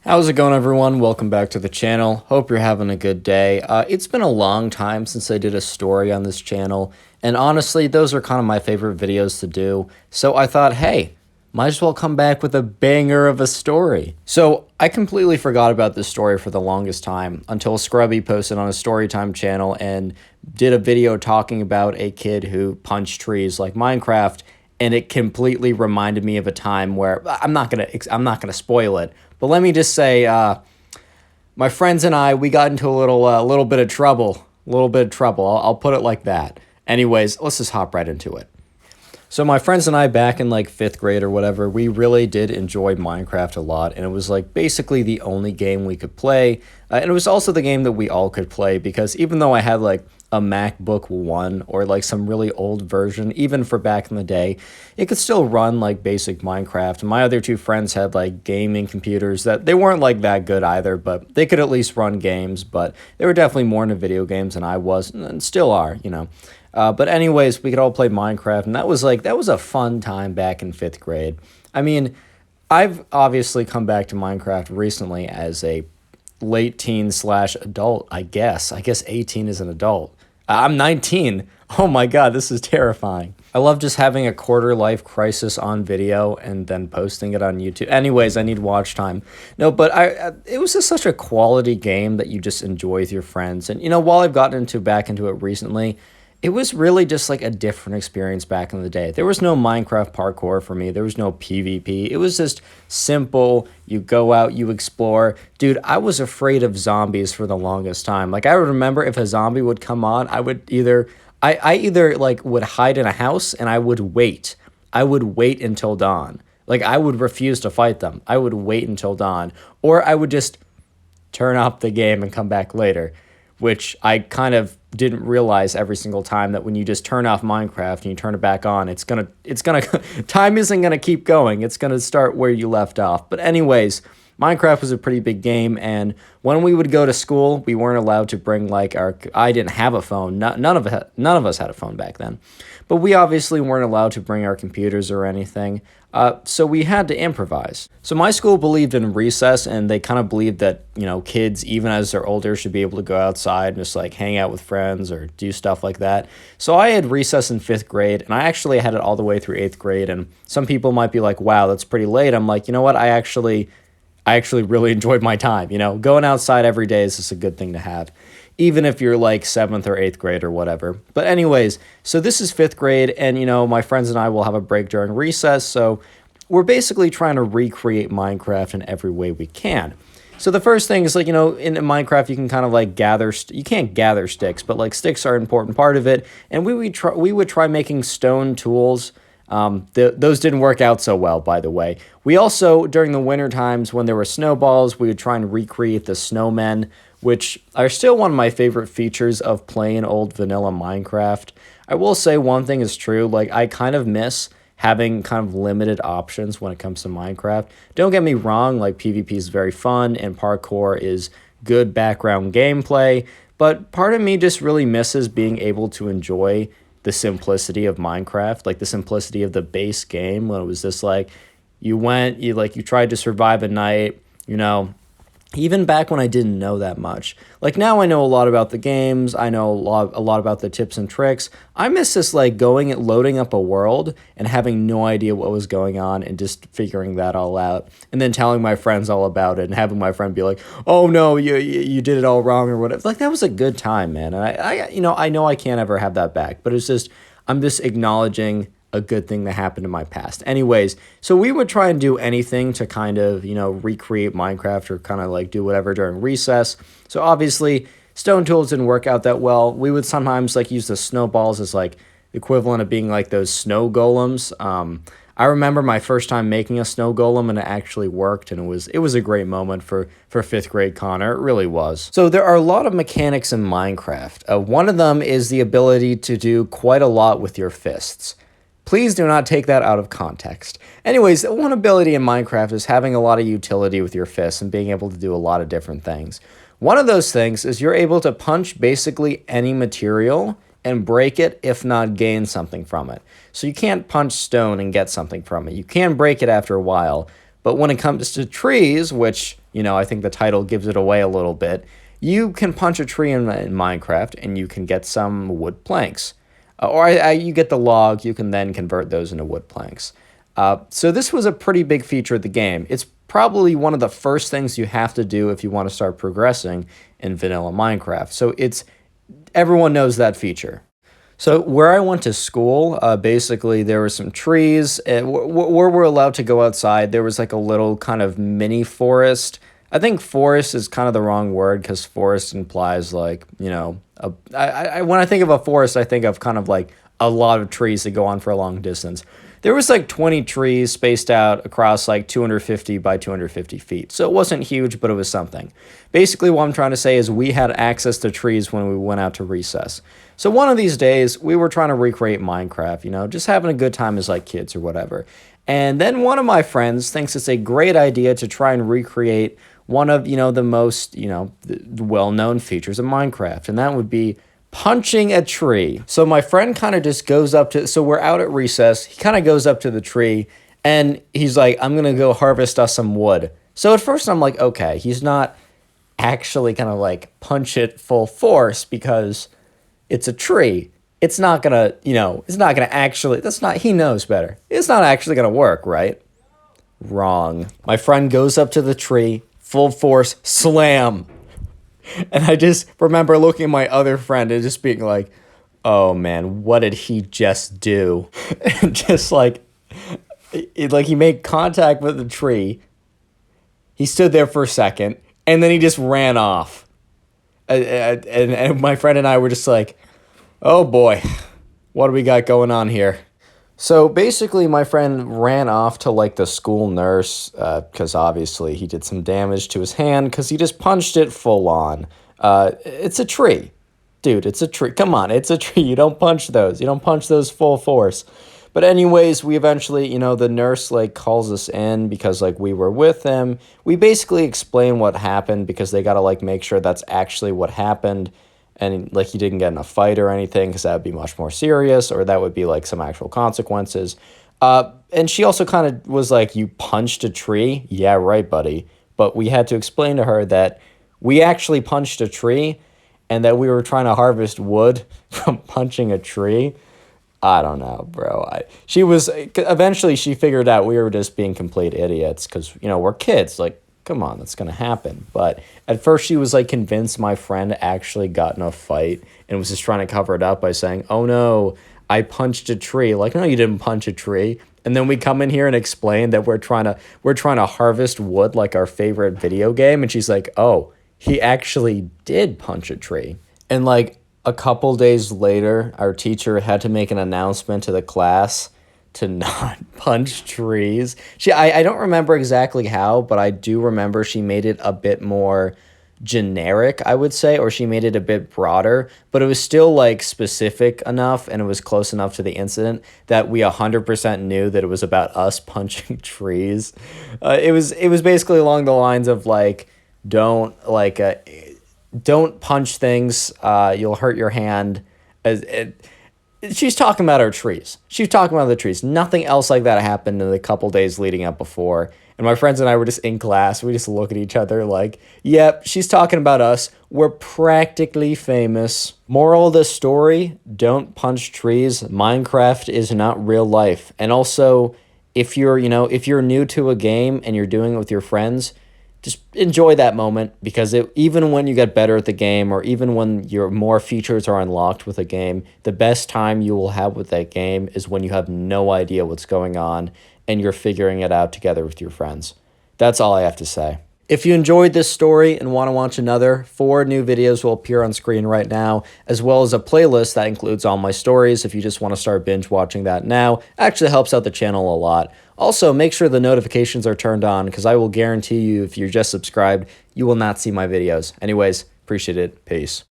How's it going, everyone? Welcome back to the channel. Hope you're having a good day. It's been a long time since I did a story on this channel, and honestly, those are kind of my favorite videos to do. So I thought, hey, might as well come back with a banger of a story. So I completely forgot about this story for the longest time until Scrubby posted on his Storytime channel and did a video talking about a kid who punched trees like Minecraft, and it completely reminded me of a time where I'm not gonna spoil it, but let me just say, my friends and I, we got into a little bit of trouble. I'll put it like that. Anyways, let's just hop right into it. So my friends and I, back in like 5th grade or whatever, we really did enjoy Minecraft a lot, and it was like basically the only game we could play, and it was also the game that we all could play, because even though I had like a MacBook One or like some really old version, even for back in the day, it could still run like basic Minecraft. And my other two friends had like gaming computers that they weren't like that good either, but they could at least run games, but they were definitely more into video games than I was, and still are, you know. But anyways, we could all play Minecraft, and that was a fun time back in 5th grade. I mean, I've obviously come back to Minecraft recently as a late teen slash adult, I guess. I guess 18 is an adult. I'm 19. Oh my God, this is terrifying. I love just having a quarter life crisis on video and then posting it on YouTube. Anyways, I need watch time. No, but it was just such a quality game that you just enjoy with your friends. And you know, while I've gotten back into it recently, it was really just like a different experience back in the day. There was no Minecraft parkour for me. There was no PvP. It was just simple. You go out, you explore. Dude, I was afraid of zombies for the longest time. Like, I would remember if a zombie would come on, I would either, I either like would hide in a house and I would wait. I would wait until dawn. Like, I would refuse to fight them. I would wait until dawn. Or I would just turn off the game and come back later, which I kind of didn't realize every single time, that when you just turn off Minecraft and you turn it back on, it's gonna time isn't gonna keep going. It's gonna start where you left off. But anyways, Minecraft was a pretty big game, and when we would go to school, we weren't allowed to bring like I didn't have a phone. None of us had a phone back then, but we obviously weren't allowed to bring our computers or anything. So we had to improvise. So my school believed in recess, and they kind of believed that, you know, kids, even as they're older, should be able to go outside and just like hang out with friends or do stuff like that. So I had recess in 5th grade, and I actually had it all the way through 8th grade. And some people might be like, wow, that's pretty late. I'm like, you know what? I actually really enjoyed my time. You know, going outside every day is just a good thing to have, even if you're like 7th or 8th grade or whatever. But anyways, so this is 5th grade, and, you know, my friends and I will have a break during recess, so we're basically trying to recreate Minecraft in every way we can. So the first thing is, like, you know, in Minecraft, you can kind of like gather, you can't gather sticks, but like sticks are an important part of it, and we would try making stone tools. Those didn't work out so well, by the way. We also, during the winter times when there were snowballs, we would try and recreate the snowmen, which are still one of my favorite features of playing old vanilla Minecraft. I will say one thing is true, like, I kind of miss having kind of limited options when it comes to Minecraft. Don't get me wrong, like, PvP is very fun and parkour is good background gameplay, but part of me just really misses being able to enjoy the simplicity of Minecraft, like the simplicity of the base game, when it was just like, you tried to survive a night, you know. Even back when I didn't know that much. Like, now I know a lot about the games, I know a lot about the tips and tricks. I miss this, like, going and loading up a world and having no idea what was going on and just figuring that all out, and then telling my friends all about it and having my friend be like, oh no, you did it all wrong or whatever. Like, that was a good time, man. And I know I can't ever have that back, but it's just, I'm just acknowledging a good thing that happened in my past. Anyways, so we would try and do anything to kind of, you know, recreate Minecraft or kind of like do whatever during recess. So obviously, stone tools didn't work out that well. We would sometimes like use the snowballs as like the equivalent of being like those snow golems. I remember my first time making a snow golem, and it actually worked, and it was a great moment for 5th grade Connor. It really was. So there are a lot of mechanics in Minecraft. One of them is the ability to do quite a lot with your fists. Please do not take that out of context. Anyways, one ability in Minecraft is having a lot of utility with your fists and being able to do a lot of different things. One of those things is you're able to punch basically any material and break it, if not gain something from it. So you can't punch stone and get something from it. You can break it after a while, but when it comes to trees, which, you know, I think the title gives it away a little bit. You can punch a tree in Minecraft, and you can get some wood planks. You get the log, you can then convert those into wood planks. So this was a pretty big feature of the game. It's probably one of the first things you have to do if you want to start progressing in vanilla Minecraft. So everyone knows that feature. So where I went to school, basically there were some trees. Where we're allowed to go outside, there was like a little kind of mini forest. I think forest is kind of the wrong word because forest implies like, you know, when I think of a forest, I think of kind of like a lot of trees that go on for a long distance. There was like 20 trees spaced out across like 250 by 250 feet. So it wasn't huge, but it was something. Basically, what I'm trying to say is we had access to trees when we went out to recess. So one of these days, we were trying to recreate Minecraft, you know, just having a good time as like kids or whatever. And then one of my friends thinks it's a great idea to try and recreate one of, you know, the most, you know, the well-known features of Minecraft. And that would be punching a tree. So my friend kind of just goes up to, so we're out at recess. He kind of goes up to the tree and he's like, I'm going to go harvest us some wood. So at first I'm like, okay, he's not actually going to like punch it full force because it's a tree. It's not going to, you know, it's not going to actually, he knows better. It's not actually going to work, right? Wrong. My friend goes up to the tree, full force, slam. And I just remember looking at my other friend and just being like, oh man, what did he just do? And just like he made contact with the tree. He stood there for a second and then he just ran off. And my friend and I were just like, oh boy, what do we got going on here? So basically my friend ran off to like the school nurse because obviously he did some damage to his hand because he just punched it full on. It's a tree. Dude, it's a tree. Come on, it's a tree. You don't punch those. You don't punch those full force. But anyways, we eventually, you know, the nurse like calls us in because like we were with him. We basically explain what happened because they got to like make sure that's actually what happened. And like he didn't get in a fight or anything because that would be much more serious or that would be like some actual consequences. And she also kind of was like, you punched a tree? Yeah, right, buddy. But we had to explain to her that we actually punched a tree and that we were trying to harvest wood from punching a tree. I don't know, bro. Eventually she figured out we were just being complete idiots because, you know, we're kids. Like, come on, that's going to happen. But at first she was like convinced my friend actually got in a fight and was just trying to cover it up by saying, oh no, I punched a tree. Like, no, you didn't punch a tree. And then we come in here and explain that we're trying to harvest wood like our favorite video game. And she's like, oh, he actually did punch a tree. And like a couple days later, our teacher had to make an announcement to the class to not punch trees. I don't remember exactly how, but I do remember she made it a bit more generic, I would say, or she made it a bit broader, but it was still like specific enough and it was close enough to the incident that we 100% knew that it was about us punching trees. It was basically along the lines of like, don't punch things, you'll hurt your hand. She's talking about our trees. She's talking about the trees. Nothing else like that happened in the couple days leading up before. And my friends and I were just in class. We just look at each other like, yep, she's talking about us. We're practically famous. Moral of the story, don't punch trees. Minecraft is not real life. And also, if you're new to a game and you're doing it with your friends, just enjoy that moment because even when you get better at the game or even when your more features are unlocked with a game, the best time you will have with that game is when you have no idea what's going on and you're figuring it out together with your friends. That's all I have to say. If you enjoyed this story and want to watch another, 4 new videos will appear on screen right now, as well as a playlist that includes all my stories if you just want to start binge watching that now. Actually helps out the channel a lot. Also, make sure the notifications are turned on because I will guarantee you if you're just subscribed, you will not see my videos. Anyways, appreciate it. Peace.